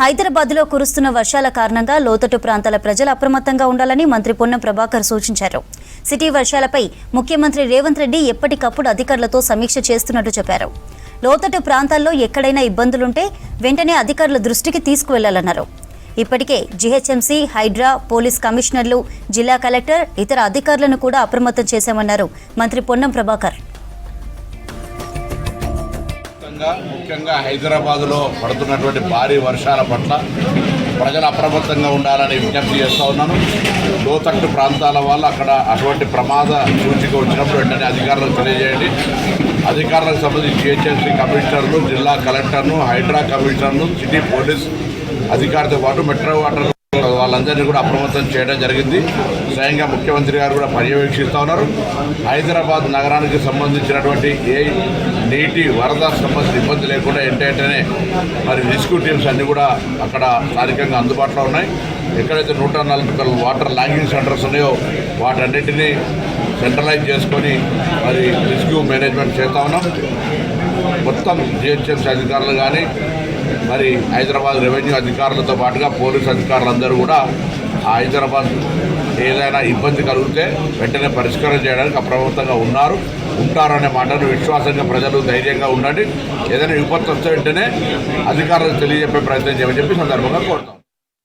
హైదరాబాద్లో కురుస్తున్న వర్షాల కారణంగా లోతట్టు ప్రాంతాల ప్రజలు అప్రమత్తంగా ఉండాలని మంత్రి పొన్నం ప్రభాకర్ సూచించారు. సిటీ వర్షాలపై ముఖ్యమంత్రి రేవంత్ రెడ్డి ఎప్పటికప్పుడు అధికారులతో సమీక్ష చేస్తున్నట్టు చెప్పారు. లోతట్టు ప్రాంతాల్లో ఎక్కడైనా ఇబ్బందులుంటే వెంటనే అధికారుల దృష్టికి తీసుకువెళ్లాలన్నారు. ఇప్పటికే జీహెచ్ఎంసీ, హైడ్రా, పోలీస్ కమిషనర్లు, జిల్లా కలెక్టర్, ఇతర అధికారులను కూడా అప్రమత్తం చేశామన్నారు మంత్రి పొన్నం ప్రభాకర్. ముఖ్యంగా హైదరాబాద్లో పడుతున్నటువంటి భారీ వర్షాల పట్ల ప్రజలు అప్రమత్తంగా ఉండాలని విజ్ఞప్తి చేస్తూ ఉన్నాను. లోతట్టు ప్రాంతాల వల్ల అక్కడ అటువంటి ప్రమాద సూచిక వచ్చినప్పుడు వెంటనే అధికారులకు తెలియజేయండి. అధికారులకు సంబంధించి జీహెచ్ఎంసీ కమిషనర్లు, జిల్లా కలెక్టర్ను, హైడ్రా కమిషనర్ను, సిటీ పోలీస్ అధికారితో పాటు మెట్రో వాటర్ వాళ్ళందరినీ కూడా అప్రమత్తం చేయడం జరిగింది. స్వయంగా ముఖ్యమంత్రి గారు కూడా పర్యవేక్షిస్తూ ఉన్నారు. హైదరాబాద్ నగరానికి సంబంధించినటువంటి ఏ నీటి వరద సంబంధించిన ఇబ్బంది లేకుండా వెంటనే మరి రెస్క్యూ టీమ్స్ అన్నీ కూడా అక్కడ స్థానికంగా అందుబాటులో ఉన్నాయి. ఎక్కడైతే 140 వాటర్ లాంగింగ్ సెంటర్స్ ఉన్నాయో వాటన్నిటినీ సెంట్రలైజ్ చేసుకొని మరి రెస్క్యూ మేనేజ్మెంట్ చేస్తూ ఉన్నాం. మొత్తం జిహెచ్ఎంసీ అధికారులు కానీ మరి హైదరాబాద్ రెవెన్యూ అధికారులతో పాటుగా పోలీసు అధికారులందరూ కూడా హైదరాబాద్ ఏదైనా ఇబ్బంది కలిగితే వెంటనే పరిష్కారం చేయడానికి అప్రమత్తంగా ఉంటారనే మాటను విశ్వాసంగా ప్రజలు ధైర్యంగా ఉండండి. ఏదైనా విపత్తు వస్తే వెంటనే అధికారులకు తెలియజెప్పే ప్రయత్నం చేయమని చెప్పి సందర్భంగా కోరుతాం.